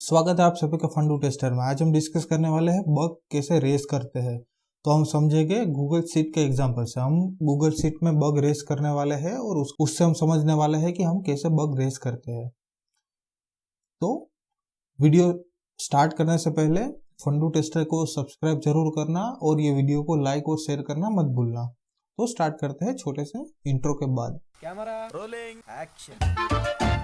स्वागत है आप सभी का फंडू टेस्टर में। आज हम डिस्कस करने वाले हैं बग कैसे रेस करते हैं। तो हम समझेंगे गूगल शीट के एग्जांपल से। हम गूगल शीट में बग रेस करने वाले हैं और उससे हम समझने वाले हैं कि हम कैसे बग रेस करते हैं। तो वीडियो स्टार्ट करने से पहले फंडू टेस्टर को सब्सक्राइब जरूर करना और ये वीडियो को लाइक और शेयर करना मत भूलना। तो स्टार्ट करते हैं छोटे से इंट्रो के बाद। Camera rolling action.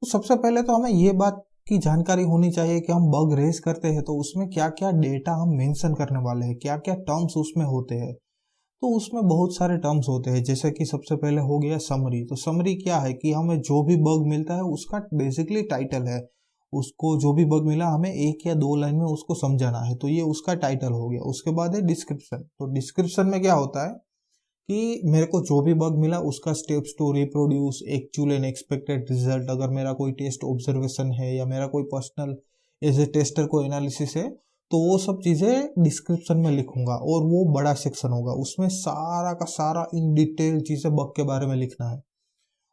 तो सबसे पहले तो हमें ये बात की जानकारी होनी चाहिए कि हम बग रेस करते हैं तो उसमें क्या क्या डेटा हम मेंशन करने वाले हैं, क्या क्या टर्म्स उसमें होते हैं। तो उसमें बहुत सारे टर्म्स होते हैं, जैसे कि सबसे पहले हो गया समरी। तो समरी क्या है कि हमें जो भी बग मिलता है उसका बेसिकली टाइटल है। उसको जो भी बग मिला हमें 1 या 2 लाइन में उसको समझाना है, तो ये उसका टाइटल हो गया। उसके बाद है डिस्क्रिप्शन। तो डिस्क्रिप्शन में क्या होता है कि मेरे को जो भी बग मिला उसका steps to reproduce actual and expected result. अगर मेरा कोई टेस्ट ऑब्जर्वेशन है या मेरा कोई पर्सनल एज ए टेस्टर को एनालिसिस है तो वो सब चीज़ें डिस्क्रिप्शन में लिखूंगा और वो बड़ा सेक्शन होगा, उसमें सारा का सारा इन डिटेल चीज़ें बग के बारे में लिखना है।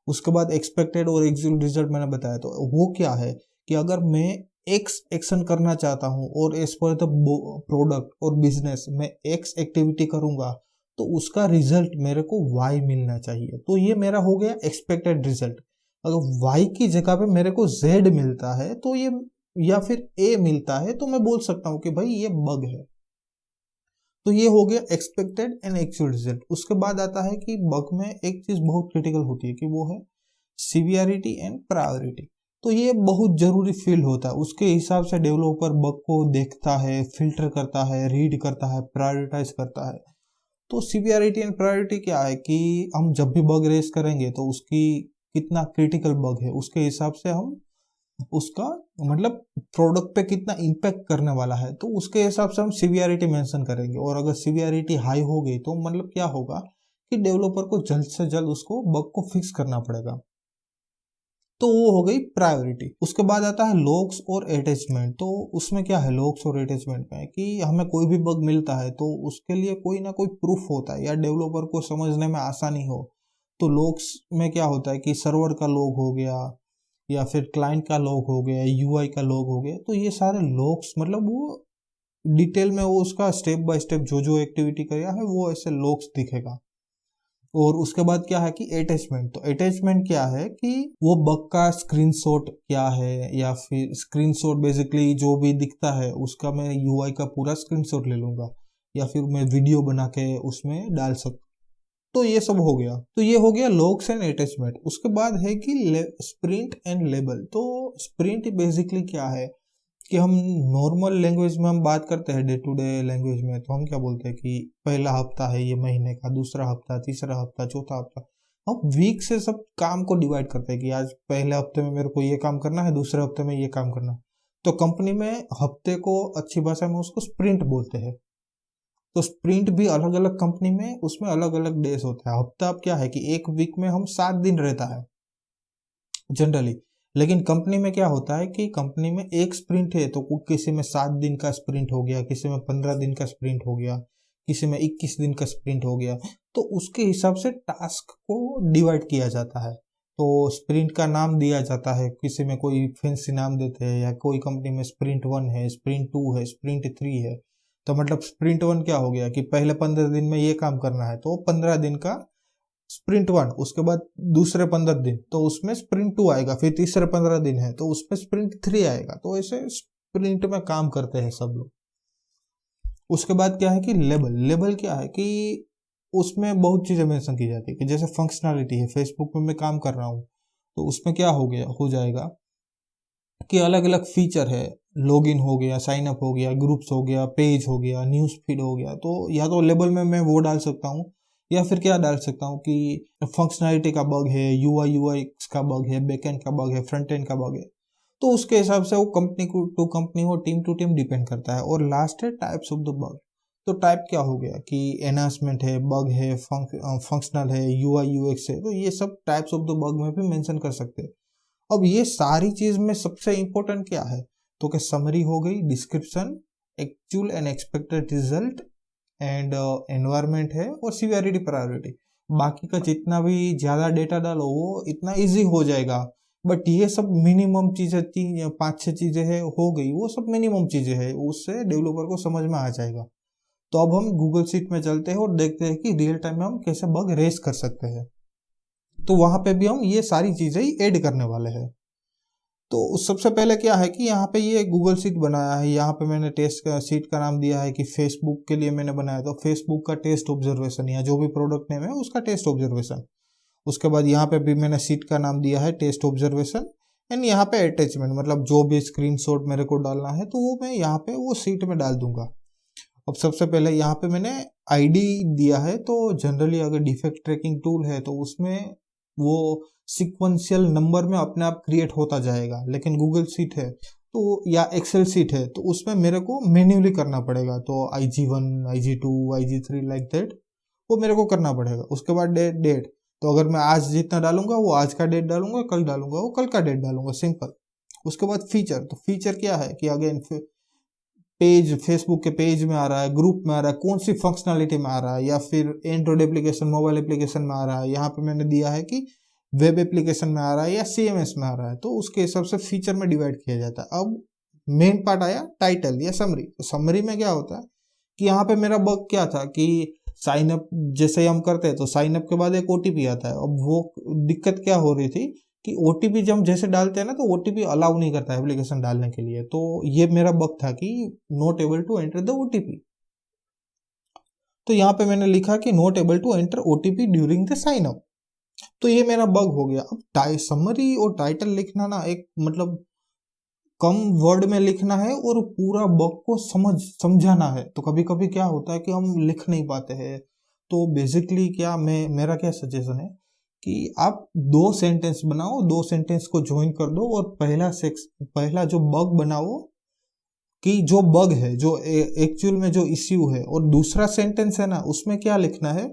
उसके बाद एक्सपेक्टेड और एक्चुअल रिजल्ट मैंने बताया, तो वो क्या है कि अगर मैं एक्स एक्शन करना चाहता हूँ और एज पर द प्रोडक्ट और बिजनेस में एक्स एक्टिविटी करूंगा तो उसका रिजल्ट मेरे को वाई मिलना चाहिए। तो ये मेरा हो गया एक्सपेक्टेड रिजल्ट। अगर वाई की जगह पे मेरे को जेड मिलता है तो ये, या फिर ए मिलता है, तो मैं बोल सकता हूँ कि भाई ये बग है। तो ये हो गया एक्सपेक्टेड एंड एक्चुअल रिजल्ट। उसके बाद आता है कि बग में एक चीज बहुत क्रिटिकल होती है कि वो है सीवियरिटी एंड प्रायोरिटी। तो ये बहुत जरूरी फील्ड होता है, उसके हिसाब से डेवलपर बग को देखता है, फिल्टर करता है, रीड करता है, प्रायोरिटाइज करता है। तो सीवियरिटी एंड प्रायोरिटी क्या है कि हम जब भी बग रेस करेंगे तो उसकी कितना क्रिटिकल बग है उसके हिसाब से हम उसका मतलब प्रोडक्ट पे कितना इम्पैक्ट करने वाला है तो उसके हिसाब से हम सीवियरिटी मेंशन करेंगे। और अगर सीवियरिटी हाई हो गई तो मतलब क्या होगा कि डेवलपर को जल्द से जल्द उसको बग को फिक्स करना पड़ेगा। तो वो हो गई प्रायोरिटी। उसके बाद आता है लॉग्स और अटैचमेंट। तो उसमें क्या है लॉग्स और अटैचमेंट में कि हमें कोई भी बग मिलता है तो उसके लिए कोई ना कोई प्रूफ होता है या डेवलपर को समझने में आसानी हो। तो लॉग्स में क्या होता है कि सर्वर का लॉग हो गया या फिर क्लाइंट का लॉग हो गया, यूआई का लॉग हो गया। तो ये सारे लॉग्स मतलब वो डिटेल में वो उसका स्टेप बाय स्टेप जो जो एक्टिविटी किया है वो ऐसे लॉग्स दिखेगा। और उसके बाद क्या है कि अटैचमेंट। तो अटैचमेंट क्या है कि वो बग का स्क्रीनशॉट क्या है, या फिर स्क्रीनशॉट बेसिकली जो भी दिखता है उसका मैं यूआई का पूरा स्क्रीनशॉट ले लूंगा या फिर मैं वीडियो बना के उसमें डाल सकता। तो ये सब हो गया। तो ये हो गया लॉग्स एंड अटैचमेंट। उसके बाद है कि स्प्रिंट एंड लेबल। तो स्प्रिंट बेसिकली क्या है कि हम नॉर्मल लैंग्वेज में हम बात करते हैं, डे टू डे लैंग्वेज में तो हम क्या बोलते हैं कि पहला हफ्ता है ये महीने का, दूसरा हफ्ता, तीसरा हफ्ता, चौथा हफ्ता। हम वीक से सब काम को डिवाइड करते हैं कि आज पहले हफ्ते में मेरे को ये काम करना है, दूसरे हफ्ते में ये काम करना है। तो कंपनी में हफ्ते को अच्छी भाषा में उसको स्प्रिंट बोलते हैं। तो स्प्रिंट भी अलग अलग कंपनी में उसमें अलग अलग डेज होता है। हफ्ता अब क्या है कि एक वीक में हम 7 दिन रहता है जनरली, लेकिन कंपनी में क्या होता है कि कंपनी में एक स्प्रिंट है तो किसी में 7 दिन का स्प्रिंट हो गया, किसी में 15 दिन का स्प्रिंट हो गया, किसी में 21 दिन का स्प्रिंट हो गया। तो उसके हिसाब से टास्क को डिवाइड किया जाता है। तो स्प्रिंट का नाम दिया जाता है, किसी में कोई फैंसी नाम देते हैं, या कोई कंपनी में स्प्रिंट 1 है, स्प्रिंट 2 है, स्प्रिंट 3 है। तो मतलब स्प्रिंट 1 क्या हो गया कि पहले 15 दिन में ये काम करना है तो 15 दिन का स्प्रिंट 1। उसके बाद दूसरे 15 दिन तो उसमें स्प्रिंट 2 आएगा, फिर तीसरे 15 दिन है तो उसमें स्प्रिंट 3 आएगा। तो ऐसे स्प्रिंट में काम करते हैं सब लोग। उसके बाद क्या है कि लेबल। लेबल क्या है कि उसमें बहुत चीजें मेंशन की जाती है कि जैसे फंक्शनैलिटी है, फेसबुक में मैं काम कर रहा हूँ तो उसमें क्या हो जाएगा कि अलग अलग फीचर है, लॉगिन हो गया, साइन अप हो गया, ग्रुप्स हो गया, पेज हो गया, न्यूज फीड हो गया। तो या तो लेबल में मैं वो डाल सकता हूँ या फिर क्या डाल सकता हूँ कि फंक्शनैलिटी का बग है, यूआई का बग है, बैकएंड का बग है, फ्रंट एंड का बग है। तो उसके हिसाब से वो कंपनी टू कंपनी हो, टीम टू टीम डिपेंड करता है। और लास्ट है टाइप्स ऑफ द बग। तो टाइप क्या हो गया कि एनहांसमेंट है, बग है, फंक्शनल है, यूआई यूएक्स है। तो ये सब टाइप्स ऑफ द बग में भी मेंशन कर सकते हैं। अब ये सारी चीज में सबसे इंपॉर्टेंट क्या है तो क्या समरी हो गई, description, actual and expected result, and environment है, और सीवियरिटी प्रायोरिटी। बाकी का जितना भी ज़्यादा डेटा डालो वो इतना इजी हो जाएगा। बट ये सब मिनिमम चीज़ें 5-6 चीज़ें है हो गई, वो सब मिनिमम चीज़ें है, उससे डेवलपर को समझ में आ जाएगा। तो अब हम गूगल शीट में चलते हैं और देखते हैं कि रियल टाइम में हम कैसे बग रेस कर सकते हैं। तो वहाँ पे भी हम ये सारी चीज़ें ही ऐड करने वाले हैं। तो सबसे पहले क्या है कि यहाँ पे ये गूगल शीट बनाया है, यहाँ पे मैंने टेस्ट का शीट का नाम दिया है कि फेसबुक के लिए मैंने बनाया, तो फेसबुक का टेस्ट ऑब्जर्वेशन या जो भी प्रोडक्ट नेम है उसका टेस्ट ऑब्जर्वेशन। उसके बाद यहाँ पे भी मैंने शीट का नाम दिया है टेस्ट ऑब्जर्वेशन, एंड यहाँ पे अटैचमेंट, मतलब जो भी स्क्रीनशॉट मेरे को डालना है तो वो मैं यहाँ पे वो शीट में डाल दूंगा। अब सबसे पहले यहाँ पे मैंने आईडी दिया है, तो जनरली अगर डिफेक्ट ट्रैकिंग टूल है तो उसमें वो सीक्वेंशियल नंबर में अपने आप क्रिएट होता जाएगा, लेकिन गूगल शीट है तो या एक्सेल शीट है तो उसमें मेरे को मैन्युअली करना पड़ेगा। तो IG1 IG2 IG3 like that वो मेरे को करना पड़ेगा। उसके बाद डेट, तो अगर मैं आज जितना डालूंगा वो आज का डेट डालूंगा, कल डालूंगा वो कल का डेट डालूंगा, सिंपल। उसके बाद फीचर, तो फीचर क्या है कि अगेन पेज फेसबुक के पेज में आ रहा है, ग्रुप में आ रहा है, कौन सी फंक्शनलिटी में आ रहा है, या फिर एंड्रॉइड एप्लीकेशन मोबाइल एप्लीकेशन में आ रहा है। यहाँ पे मैंने दिया है कि वेब एप्लीकेशन में आ रहा है या CMS में आ रहा है, तो उसके हिसाब से फीचर में डिवाइड किया जाता है। अब मेन पार्ट आया टाइटल या समरी। तो समरी में क्या होता है कि यहाँ पे मेरा बग क्या था कि साइन अप जैसे हम करते हैं तो साइन अप के बाद एक OTP आता है। अब वो दिक्कत क्या हो रही थी कि OTP जब हम जैसे डालते हैं ना तो OTP अलाउ नहीं करता है एप्लीकेशन डालने के लिए। तो ये मेरा बग था कि not able to enter the OTP। तो यहाँ पे मैंने लिखा कि not able to enter OTP during the sign up, तो ये मेरा बग हो गया। अब समरी और टाइटल लिखना ना एक मतलब कम वर्ड में लिखना है और पूरा बग को समझाना है। तो कभी कभी क्या होता है कि हम लिख नहीं पाते हैं। तो बेसिकली क्या मेरा क्या सजेशन है कि आप 2 सेंटेंस बनाओ, 2 सेंटेंस को ज्वाइन कर दो और पहला जो बग बनाओ कि जो बग है जो एक्चुअल में जो इश्यू है, और दूसरा सेंटेंस है ना उसमें क्या लिखना है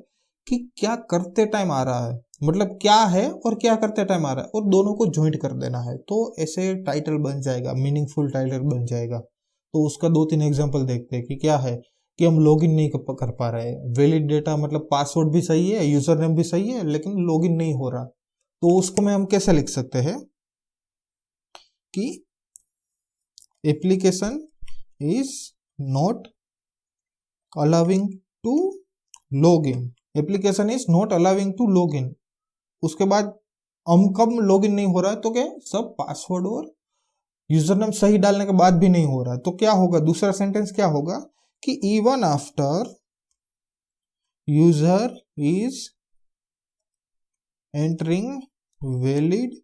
कि क्या करते टाइम आ रहा है, मतलब क्या है और क्या करते टाइम आ रहा है, और दोनों को ज्वाइंट कर देना है। तो ऐसे टाइटल बन जाएगा, मीनिंगफुल टाइटल बन जाएगा। तो उसका 2-3 एग्जांपल देखते हैं कि क्या है कि हम लॉगिन नहीं कर पा रहे हैं, वैलिड डेटा मतलब पासवर्ड भी सही है, यूजर नेम भी सही है, लेकिन लॉगिन नहीं हो रहा। तो उसको में हम कैसे लिख सकते हैं कि application is not allowing to login, application is not allowing to login. उसके बाद हम कब लॉगिन नहीं हो रहा है तो क्या सब पासवर्ड और यूजर नेम सही डालने के बाद भी नहीं हो रहा है। तो क्या होगा, दूसरा सेंटेंस क्या होगा कि even after user is entering valid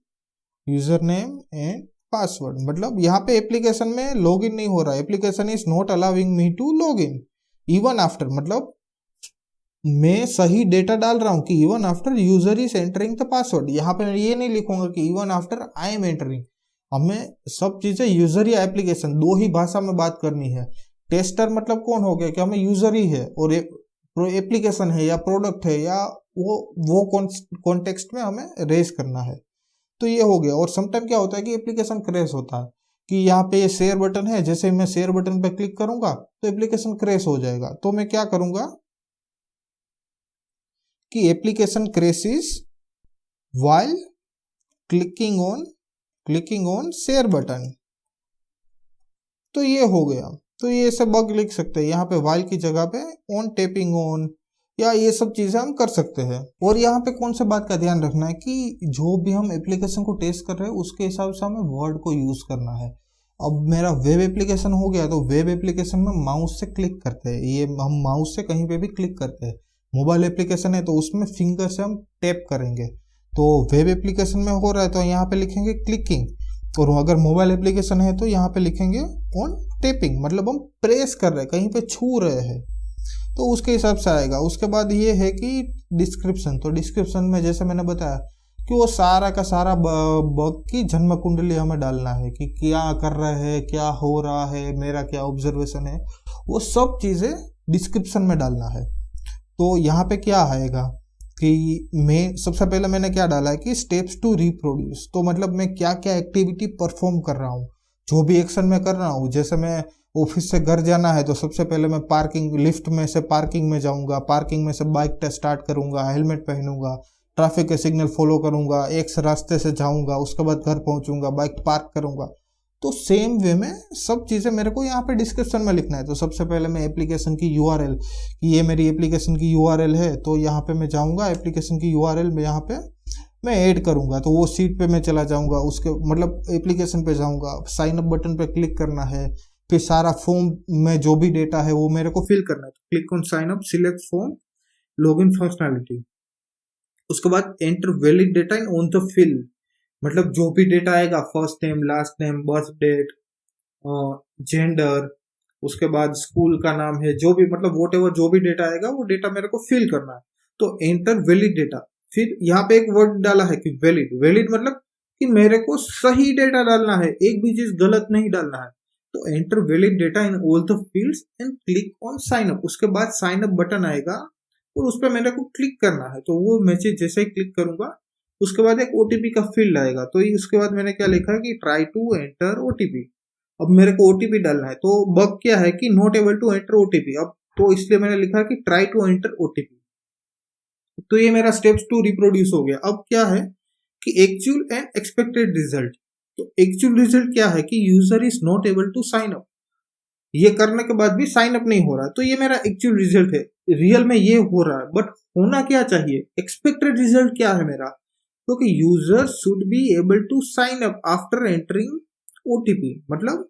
user name and password, मतलब यहाँ पे एप्लीकेशन में लॉगिन नहीं हो रहा है, application is not allowing me to login. Even after मतलब मैं सही डेटा डाल रहा हूं कि even after user is entering the password. यहाँ पे ये नहीं लिखूंगा कि even after I am entering. हमें सब चीजें यूजर या एप्लीकेशन 2 ही भाषा में बात करनी है। टेस्टर मतलब कौन हो गया कि हमें यूजर ही है, और एप्लीकेशन है या प्रोडक्ट है या वो कॉन्टेक्स्ट में हमें रेज करना है। तो ये हो गया। और समटाइम क्या होता है कि एप्लीकेशन क्रैश होता है कि यहाँ पे ये शेयर बटन है, जैसे मैं शेयर बटन पे क्लिक करूंगा तो एप्लीकेशन क्रैश हो जाएगा। तो मैं क्या करूंगा कि application crashes while clicking on share button. तो ये हो गया। तो ये सब बग लिख सकते हैं यहाँ पे, व्हाइल की जगह पे ऑन टैपिंग ऑन, या ये सब चीजें हम कर सकते हैं। और यहाँ पे कौन सा बात का ध्यान रखना है कि जो भी हम एप्लीकेशन को टेस्ट कर रहे हैं उसके हिसाब से हमें वर्ड को यूज करना है। अब मेरा वेब एप्लीकेशन हो गया, तो वेब एप्लीकेशन में माउस से क्लिक करते हैं, ये हम माउस से कहीं पे भी क्लिक करते हैं। मोबाइल एप्लीकेशन है तो उसमें फिंगर से हम टैप करेंगे। तो वेब एप्लीकेशन में हो रहा है तो यहाँ पे लिखेंगे क्लिकिंग, और अगर मोबाइल एप्लीकेशन है तो यहाँ पे लिखेंगे ऑन टैपिंग, मतलब हम प्रेस कर रहे हैं, कहीं पे छू रहे हैं, तो उसके हिसाब से आएगा। उसके बाद ये है कि डिस्क्रिप्शन, तो डिस्क्रिप्शन में जैसे मैंने बताया कि वो सारा का सारा बग की जन्म कुंडली हमें डालना है कि क्या कर रहे हैं, क्या हो रहा है, मेरा क्या ऑब्जर्वेशन है, वो सब चीज़ें डिस्क्रिप्शन में डालना है। तो यहाँ पे क्या आएगा कि मैं सबसे पहले मैंने क्या डाला है कि स्टेप्स टू रिप्रोड्यूस, तो मतलब मैं क्या क्या एक्टिविटी परफॉर्म कर रहा हूँ, जो भी एक्शन मैं कर रहा हूँ, जैसे मैं ऑफिस से घर जाना है तो सबसे पहले मैं पार्किंग लिफ्ट में से पार्किंग में जाऊंगा, पार्किंग में से बाइक टेस्ट स्टार्ट करूंगा, हेलमेट पहनूंगा, ट्रैफिक के सिग्नल फॉलो करूंगा, एक रास्ते से जाऊंगा, उसके बाद घर पहुंचूंगा, बाइक पार्क करूंगा। तो सेम वे में सब चीज़ें मेरे को यहाँ पे डिस्क्रिप्शन में लिखना है। तो सबसे पहले मैं एप्लीकेशन की यूआरएल, कि ये मेरी एप्लीकेशन की यूआरएल है, तो यहाँ पे मैं जाऊँगा, एप्लीकेशन की यूआरएल में यहाँ पे मैं ऐड करूँगा, तो वो सीट पे मैं चला जाऊँगा, उसके मतलब एप्लीकेशन पे जाऊँगा, साइन अप बटन पे क्लिक करना है, फिर सारा फॉर्म में जो भी डेटा है वो मेरे को फिल करना है। तो click on sign up, select form, login functionality, उसके बाद enter valid data in on the fill, मतलब जो भी डेटा आएगा, first name, last name, birth date, gender, उसके बाद स्कूल का नाम है, जो भी मतलब वोट एवर जो भी डेटा आएगा वो डेटा मेरे को फिल करना है। तो एंटर वैलिड डेटा, फिर यहाँ पे एक वर्ड डाला है कि वैलिड, वैलिड मतलब कि मेरे को सही डेटा डालना है, एक भी चीज गलत नहीं डालना है। तो enter valid data in all the fields and click on sign up, उसके बाद साइन अप बटन आएगा और उस पर मेरे को क्लिक करना है। तो वो मैसेज जैसे ही क्लिक करूंगा उसके बाद एक ओटीपी का फील्ड आएगा। तो उसके बाद मैंने क्या लिखा है कि ट्राई टू एंटर ओटीपी, अब मेरे को ओटीपी डालना है। तो बग क्या है कि not able to enter OTP, अब तो इसलिए मैंने लिखा कि ट्राई टू एंटर ओटीपी। तो ये मेरा स्टेप्स 2 रिप्रोड्यूस हो गया। अब क्या है कि एक्चुअल एंड एक्सपेक्टेड रिजल्ट। तो एक्चुअल रिजल्ट क्या है कि user is not able to sign up, ये करने के बाद भी साइन अप नहीं हो रहा है, तो ये मेरा एक्चुअल रिजल्ट है, रियल में ये हो रहा है। बट होना क्या चाहिए, एक्सपेक्टेड रिजल्ट क्या है मेरा, क्योंकि user should be able to sign up after entering OTP, मतलब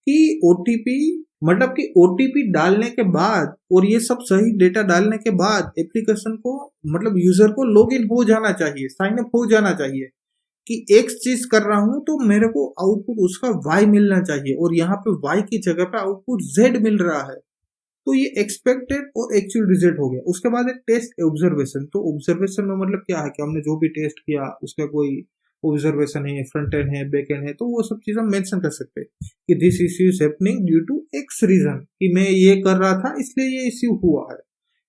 कि ओटीपी मतलब कि ओटीपी डालने के बाद और ये सब सही डेटा डालने के बाद एप्लीकेशन को मतलब यूजर को लॉगिन हो जाना चाहिए, साइन अप हो जाना चाहिए कि एक चीज कर रहा हूं तो मेरे को आउटपुट उसका y मिलना चाहिए, और यहाँ पे y की जगह पे आउटपुट z मिल रहा है। तो ये एक्सपेक्टेड और एक्चुअल रिजल्ट हो गया। उसके बाद एक टेस्ट ऑब्जर्वेशन। तो ऑब्जर्वेशन में मतलब क्या है कि हमने जो भी टेस्ट किया उसका कोई ऑब्जर्वेशन है, फ्रंट एंड है, बैक एंड है, तो वो सब चीज हम मेंशन कर सकते हैं कि this issue is happening due to X reason, कि मैं ये कर रहा था इसलिए ये इश्यू हुआ है,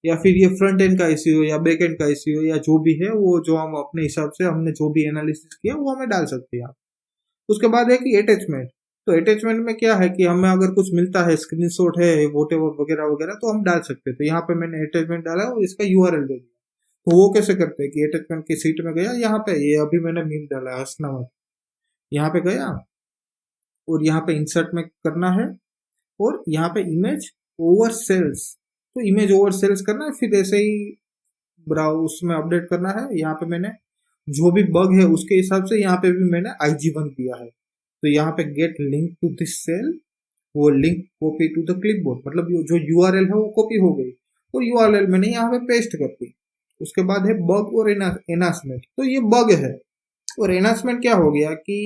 या फिर ये फ्रंट एंड का इश्यू है या बैक एंड का इश्यू है, या जो भी है वो जो हम अपने हिसाब से हमने जो भी एनालिसिस किया वो हमें डाल सकते हैं। उसके बाद है कि अटैचमेंट। तो अटैचमेंट में क्या है कि हमें अगर कुछ मिलता है, स्क्रीनशॉट है, वोटेवर वगैरह वगैरह, तो हम डाल सकते हैं। तो यहाँ पे मैंने अटैचमेंट डाला और इसका यूआरएल दे दिया। तो वो कैसे करते हैं कि अटैचमेंट की सीट में गया, यहाँ पे ये अभी मैंने मीम डाला है हंसना मत, यहाँ पे गया और यहाँ पे इंसर्ट में करना है और यहाँ पे इमेज ओवर सेल्स, तो इमेज ओवर सेल्स करना है, फिर ऐसे ही ब्राउज में अपडेट करना है। यहाँ पे मैंने जो भी बग है उसके हिसाब से यहाँ पे भी मैंने IG1 दिया है। तो यहाँ पे get link to this cell, वो link copy to the clipboard, मतलब जो यूआरएल है वो कॉपी हो गई और यूआरएल मैंने यहाँ पे पेस्ट कर दी। उसके बाद है बग और एनहांसमेंट। तो ये बग है और एनहांसमेंट क्या हो गया कि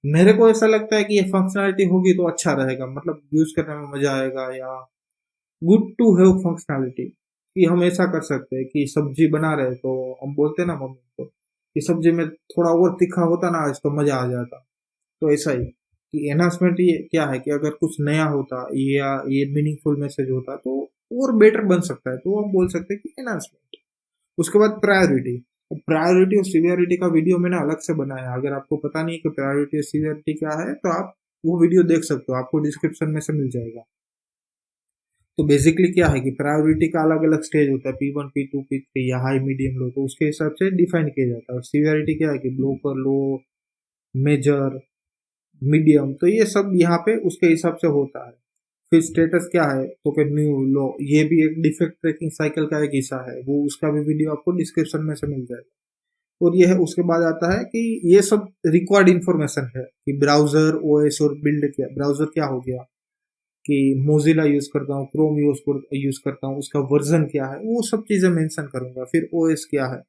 मेरे को ऐसा लगता है कि ये फंक्शनैलिटी होगी तो अच्छा रहेगा, मतलब यूज करने में मजा आएगा, या गुड टू हैव फंक्शनैलिटी, कि हम ऐसा कर सकते हैं कि सब्जी बना रहे तो हम बोलते हैं ना मम्मी को कि सब्जी में थोड़ा और तीखा होता ना आज तो मजा आ जाता। तो ऐसा ही कि एनहांसमेंट ये क्या है कि अगर कुछ नया होता या ये मीनिंगफुल मैसेज होता तो और बेटर बन सकता है, तो हम बोल सकते हैं कि एनहांसमेंट। उसके बाद प्रायोरिटी। प्रायोरिटी और सीवियरिटी का वीडियो मैंने अलग से बनाया, अगर आपको पता नहीं है कि प्रायोरिटी और सीवियरिटी क्या है तो आप वो वीडियो देख सकते हो, आपको डिस्क्रिप्शन में से मिल जाएगा। तो बेसिकली क्या है कि प्रायोरिटी का अलग अलग स्टेज होता है, P1, P2, P3 या हाई, मीडियम, लो, तो उसके हिसाब से डिफाइन किया जाता है। और सीवियरिटी क्या है कि लो पर लो, मेजर, मीडियम, तो ये सब यहाँ पे उसके हिसाब से होता है। फिर स्टेटस क्या है तो कि न्यू, लो, ये भी एक डिफेक्ट ट्रैकिंग साइकिल का एक हिस्सा है, वो उसका भी वीडियो आपको डिस्क्रिप्शन में से मिल जाएगा। और ये है, उसके बाद आता है कि ये सब रिक्वायर्ड इंफॉर्मेशन है कि ब्राउजर, ओएस और बिल्ड क्या, ब्राउजर क्या हो गया कि मोजिला यूज करता हूँ, क्रोम यूज करता हूँ, उसका वर्जन क्या है, वो सब चीजें मेंशन करूंगा। फिर ओएस क्या है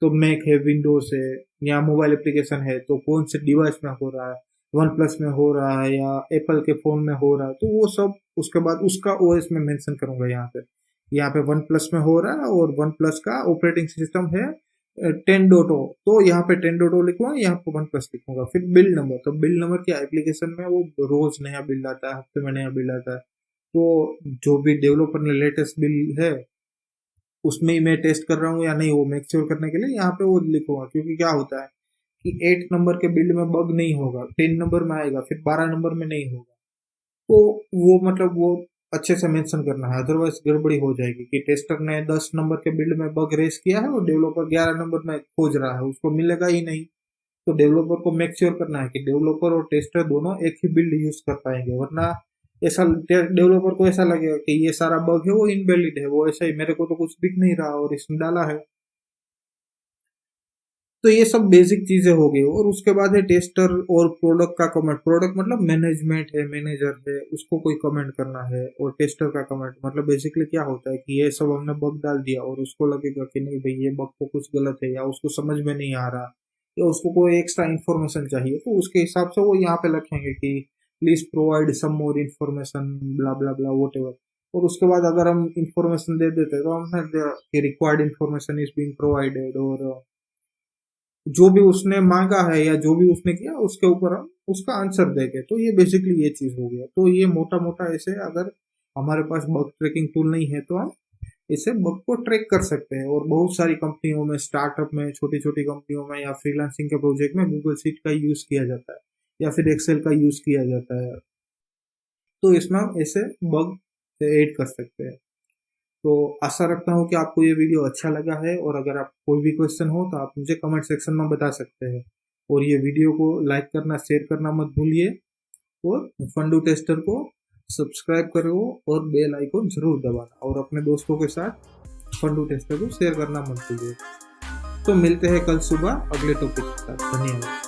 तो मैक है, विंडोज है, या मोबाइल एप्लीकेशन है तो कौन से डिवाइस में हो रहा है, वन प्लस में हो रहा है या एप्पल के फोन में हो रहा है, तो वो सब उसके बाद उसका ओएस में मेंशन करूंगा। यहाँ पे वन प्लस में हो रहा है और वन प्लस का ऑपरेटिंग सिस्टम है 10.0, तो यहाँ पे 10.0 लिखूंगा, यहाँ पे वन प्लस लिखूंगा। फिर बिल्ड नंबर, तो बिल्ड नंबर क्या, एप्लीकेशन में वो रोज नया बिल्ड आता है, हफ्ते में नया बिल्ड आता है, तो जो भी डेवलपर ने लेटेस्ट बिल्ड है उसमें ही मैं टेस्ट कर रहा हूँ या नहीं वो मेक श्योर करने के लिए यहाँ पे वो लिखूंगा। क्योंकि क्या होता है कि 8 नंबर के बिल्ड में बग नहीं होगा, 10 नंबर में आएगा, फिर 12 नंबर में नहीं होगा। तो वो मतलब वो अच्छे से मेंशन करना है, अदरवाइज गड़बड़ी हो जाएगी कि टेस्टर ने 10 नंबर के बिल्ड में बग रेस किया है और डेवलपर 11 नंबर में खोज रहा है, उसको मिलेगा ही नहीं। तो डेवलपर को मेक श्योर करना है कि डेवलपर और टेस्टर दोनों एक ही बिल्ड यूज कर पाएंगे, वरना ऐसा डेवलपर को ऐसा लगेगा कि ये सारा बग है वो इनवैलिड है, वो ऐसा ही मेरे को तो कुछ दिख नहीं रहा और इसने डाला है। तो ये सब बेसिक चीजें हो गई। और उसके बाद है टेस्टर और प्रोडक्ट का कमेंट। प्रोडक्ट मतलब मैनेजमेंट है, मैनेजर है, उसको कोई कमेंट करना है। और टेस्टर का कमेंट मतलब बेसिकली क्या होता है कि ये सब हमने बग डाल दिया और उसको लगेगा कि नहीं भाई ये बग तो कुछ गलत है, या उसको समझ में नहीं आ रहा, या उसको कोई एक्स्ट्रा इन्फॉर्मेशन चाहिए, तो उसके हिसाब से वो यहाँ पे लिखेंगे कि please provide some more information blah blah blah whatever. और उसके बाद अगर हम इंफॉर्मेशन दे देते तो हमने required information is being provided, और जो भी उसने मांगा है या जो भी उसने किया उसके ऊपर हम उसका आंसर देंगे। तो ये बेसिकली ये चीज हो गया। तो ये मोटा मोटा ऐसे, अगर हमारे पास बग ट्रैकिंग टूल नहीं है तो हम इसे बग को ट्रैक कर सकते हैं। और बहुत सारी कंपनियों में, स्टार्टअप में, छोटी छोटी कंपनियों में या फ्रीलांसिंग के प्रोजेक्ट में गूगल शीट का यूज किया जाता है या फिर एक्सेल का यूज किया जाता है। तो इसमें हम ऐसे बग ऐड कर सकते हैं। तो आशा रखता हूँ कि आपको ये वीडियो अच्छा लगा है, और अगर आप कोई भी क्वेश्चन हो तो आप मुझे कमेंट सेक्शन में बता सकते हैं। और ये वीडियो को लाइक करना, शेयर करना मत भूलिए, और फंडू टेस्टर को सब्सक्राइब करो और बेल आइकन जरूर दबाना, और अपने दोस्तों के साथ फंडू टेस्टर को शेयर करना मत भूलिए। तो मिलते हैं कल सुबह अगले टॉपिक के साथ। धन्यवाद।